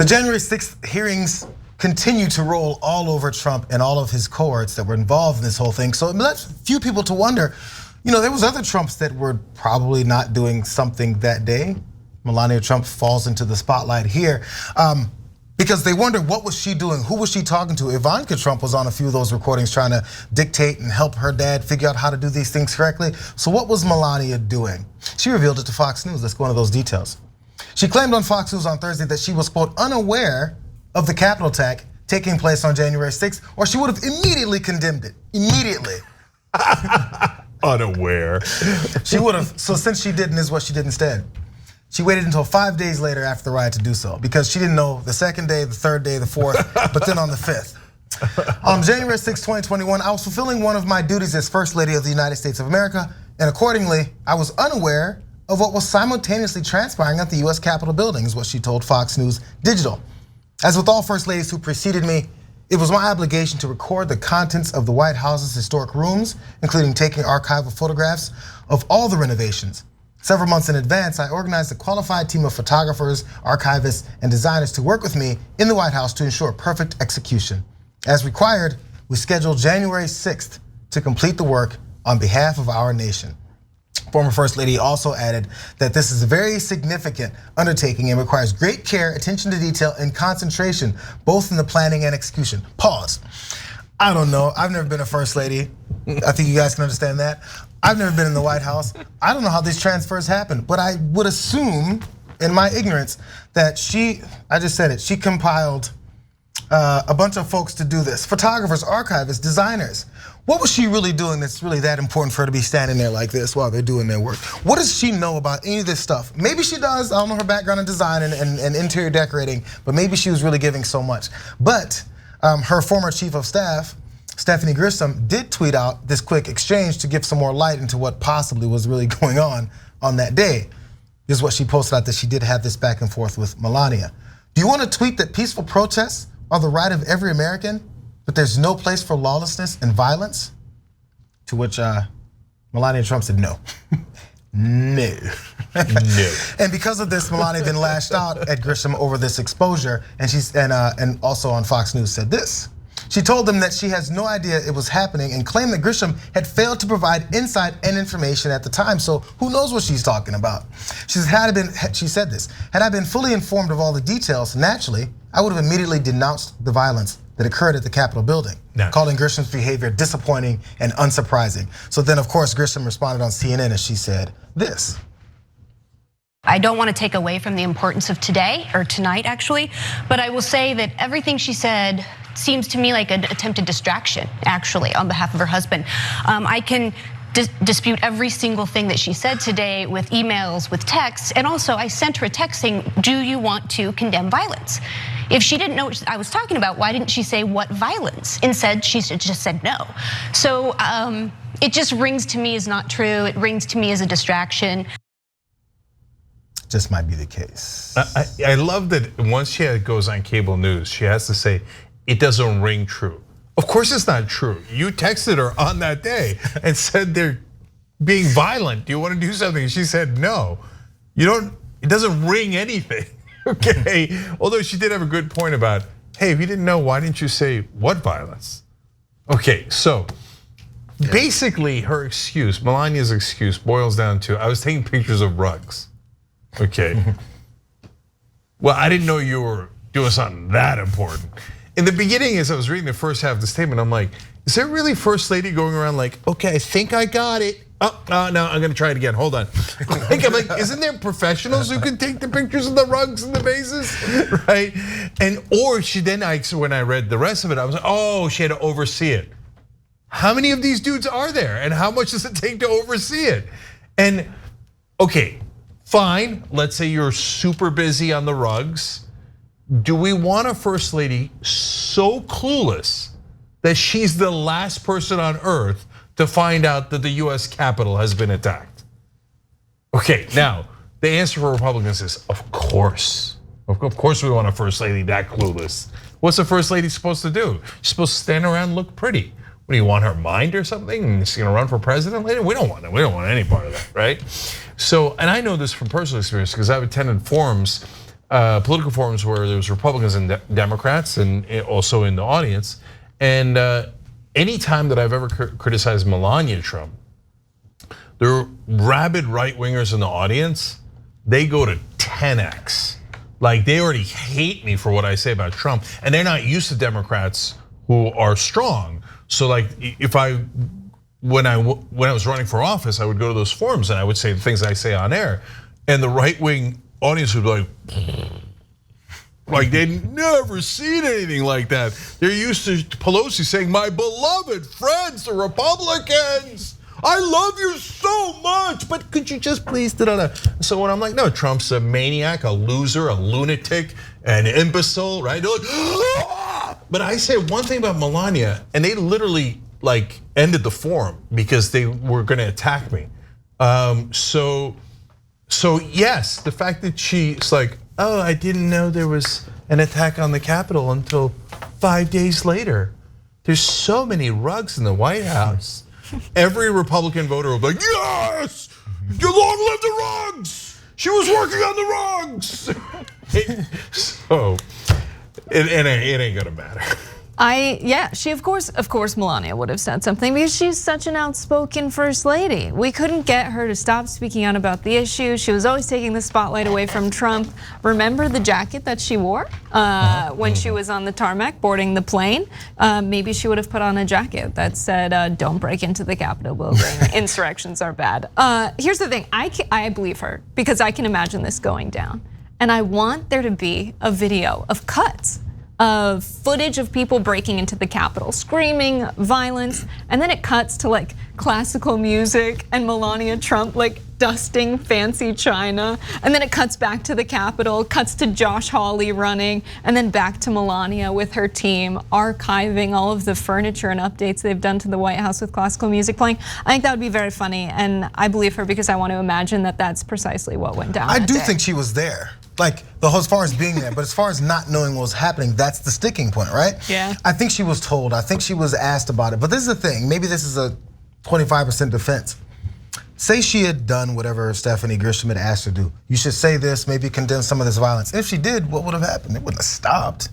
The January 6th hearings continue to roll all over Trump and all of his cohorts that were involved in this whole thing. So it led few people to wonder, there was other Trumps that were probably not doing something that day. Melania Trump falls into the spotlight here because they wonder, what was she doing? Who was she talking to? Ivanka Trump was on a few of those recordings trying to dictate and help her dad figure out how to do these things correctly. So what was Melania doing? She revealed it to Fox News. Let's go into those details. She claimed on Fox News on Thursday that she was, quote, unaware of the Capitol attack taking place on January 6th, or she would have immediately condemned it. Immediately. Unaware. She would have, so since she didn't, is what she did instead. She waited until 5 days later after the riot to do so, because she didn't know the second day, the third day, the fourth, but then on the 5th. On January 6, 2021, I was fulfilling one of my duties as First Lady of the United States of America, and accordingly, I was unaware of what was simultaneously transpiring at the US Capitol building, is what she told Fox News Digital. As with all First Ladies who preceded me, it was my obligation to record the contents of the White House's historic rooms, including taking archival photographs of all the renovations. Several months in advance, I organized a qualified team of photographers, archivists, and designers to work with me in the White House to ensure perfect execution. As required, we scheduled January 6th to complete the work on behalf of our nation. Former First Lady also added that this is a very significant undertaking and requires great care, attention to detail, and concentration, both in the planning and execution. Pause. I don't know, I've never been a First Lady. I think you guys can understand that. I've never been in the White House. I don't know how these transfers happen, but I would assume, in my ignorance, that I just said it, she compiled a bunch of folks to do this. Photographers, archivists, designers. What was she really doing that's really that important for her to be standing there like this while they're doing their work? What does she know about any of this stuff? Maybe she does, I don't know her background in design and interior decorating, but maybe she was really giving so much. But her former chief of staff, Stephanie Grisham, did tweet out this quick exchange to give some more light into what possibly was really going on that day. This is what she posted out, that she did have this back and forth with Melania. Do you want to tweet that peaceful protests are the right of every American, but there's no place for lawlessness and violence? To which Melania Trump said no. No. No. And because of this, Melania then lashed out at Grisham over this exposure, and also on Fox News said this. She told them that she has no idea it was happening and claimed that Grisham had failed to provide insight and information at the time. So who knows what she's talking about? She said this, had I been fully informed of all the details, naturally, I would have immediately denounced the violence that occurred at the Capitol building, calling Grisham's behavior disappointing and unsurprising. So then, of course, Grisham responded on CNN as she said this. I don't want to take away from the importance of today, or tonight actually, but I will say that everything she said seems to me like an attempted distraction, actually, on behalf of her husband. I can dispute every single thing that she said today with emails, with texts, and also I sent her a text saying, do you want to condemn violence? If she didn't know what I was talking about, why didn't she say what violence? Instead, she just said no. So it just rings to me as not true. It rings to me as a distraction. Just might be the case. I love that once she goes on cable news, she has to say, it doesn't ring true. Of course it's not true. You texted her on that day and said they're being violent. Do you want to do something? She said no. It doesn't ring anything, okay? Although she did have a good point about, hey, if you didn't know, why didn't you say what violence? Okay, so basically her excuse, Melania's excuse, boils down to, I was taking pictures of rugs. Okay. Well, I didn't know you were doing something that important. In the beginning, as I was reading the first half of the statement, I'm like, is there really First Lady going around like, okay, I think I got it. Oh, no, I'm gonna try it again, hold on. I'm like, isn't there professionals who can take the pictures of the rugs and the vases, right? Or she then, when I read the rest of it, I was like, oh, she had to oversee it. How many of these dudes are there? And how much does it take to oversee it? And okay, fine, let's say you're super busy on the rugs. Do we want a First Lady so clueless that she's the last person on earth to find out that the US Capitol has been attacked? Okay, now, the answer for Republicans is, of course. Of course we want a First Lady that clueless. What's a First Lady supposed to do? She's supposed to stand around and look pretty. What do you want her mind or something? And she's gonna run for president later? We don't want it, we don't want any part of that, right? So, and I know this from personal experience because I've attended forums political forums where there was Republicans and Democrats, and also in the audience. And any time that I've ever criticized Melania Trump, there are rabid right-wingers in the audience. They go to 10x. Like, they already hate me for what I say about Trump, and they're not used to Democrats who are strong. So like, when I was running for office, I would go to those forums and I would say the things I say on air, and the right-wing audience would be like they'd never seen anything like that. They're used to Pelosi saying, "My beloved friends, the Republicans, I love you so much, but could you just please da-da-da." So when I'm like, no, Trump's a maniac, a loser, a lunatic, an imbecile, right? They're like, ah! But I say one thing about Melania, and they literally like ended the forum because they were gonna attack me. So yes, the fact that she's like, oh, I didn't know there was an attack on the Capitol until 5 days later. There's so many rugs in the White House. Every Republican voter will be like, yes, long live the rugs. She was working on the rugs. So it ain't gonna matter. She of course Melania would have said something because she's such an outspoken first lady. We couldn't get her to stop speaking out about the issue. She was always taking the spotlight away from Trump. Remember the jacket that she wore when she was on the tarmac boarding the plane? Maybe she would have put on a jacket that said, "Don't break into the Capitol building. Insurrections are bad." Here's the thing, I believe her because I can imagine this going down. And I want there to be a video of cuts of footage of people breaking into the Capitol, screaming, violence, and then it cuts to like classical music and Melania Trump like dusting fancy china, and then it cuts back to the Capitol, cuts to Josh Hawley running, and then back to Melania with her team archiving all of the furniture and updates they've done to the White House with classical music playing. I think that would be very funny, and I believe her because I want to imagine that that's precisely what went down. I do think she was there. Like, as far as being there, but as far as not knowing what was happening, that's the sticking point, right? Yeah. I think she was told, I think she was asked about it, but this is the thing, maybe this is a 25% defense. Say she had done whatever Stephanie Grisham had asked her to do. You should say this, maybe condemn some of this violence. If she did, what would have happened? It wouldn't have stopped.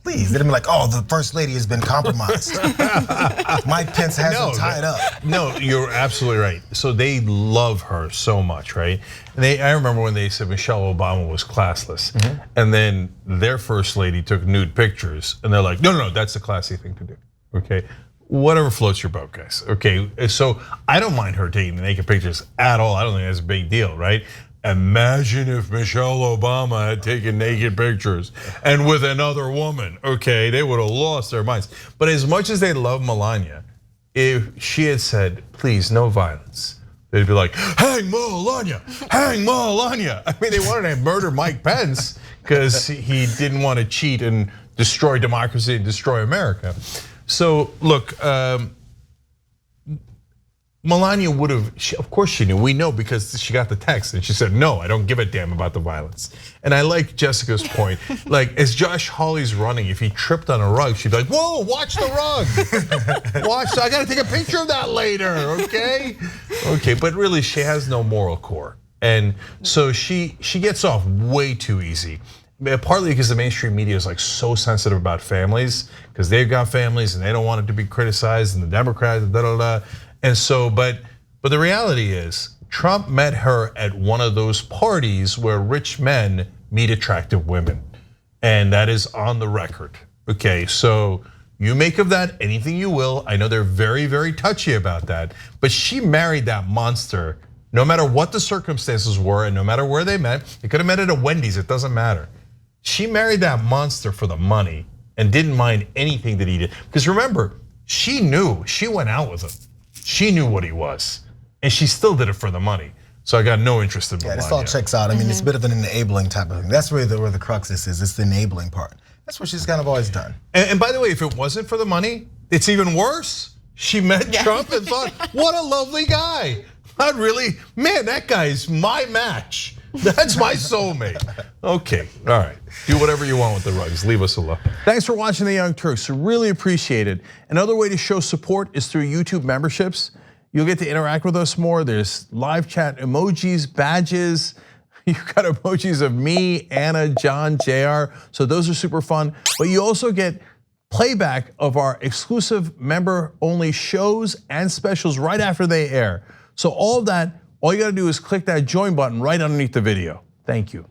Please, they'd have been like, oh, the first lady has been compromised. Mike Pence has her tied up. No, you're absolutely right. So they love her so much, right? And I remember when they said Michelle Obama was classless, and then their first lady took nude pictures, and they're like, no, that's a classy thing to do, okay? Whatever floats your boat, guys, okay? So I don't mind her taking the naked pictures at all. I don't think that's a big deal, right? Imagine if Michelle Obama had taken naked pictures and with another woman, okay, they would have lost their minds. But as much as they love Melania, if she had said, please, no violence, they'd be like, hang Melania, hang Melania. I mean, they wanted to murder Mike Pence because he didn't want to cheat and destroy democracy and destroy America. So look, Melania would have, of course she knew, we know because she got the text and she said, no, I don't give a damn about the violence. And I like Jessica's point, like as Josh Hawley's running, if he tripped on a rug, she'd be like, whoa, watch the rug. Watch, I gotta take a picture of that later, okay? Okay, but really she has no moral core. And so she gets off way too easy. Partly because the mainstream media is like so sensitive about families, because they've got families and they don't want it to be criticized, and the Democrats, And so, but the reality is, Trump met her at one of those parties where rich men meet attractive women, and that is on the record. Okay, so you make of that anything you will. I know they're very, very touchy about that, but she married that monster. No matter what the circumstances were, and no matter where they met, they could have met at a Wendy's. It doesn't matter. She married that monster for the money and didn't mind anything that he did. Because remember, she knew, she went out with him. She knew what he was, and she still did it for the money. So I got no interest in Melania. Yeah, this all checks out. I mean, it's a bit of an enabling type of thing. That's really where the crux is. It's the enabling part. That's what she's kind of always done. And by the way, if it wasn't for the money, it's even worse. She met Trump and thought, what a lovely guy. Not really, man, that guy is my match. That's my soulmate. Okay, all right. Do whatever you want with the rugs. Leave us alone. Thanks for watching The Young Turks. Really appreciate it. Another way to show support is through YouTube memberships. You'll get to interact with us more. There's live chat emojis, badges. You got emojis of me, Anna, John, JR. So those are super fun. But you also get playback of our exclusive member-only shows and specials right after they air. So all of that, all you gotta do is click that join button right underneath the video. Thank you.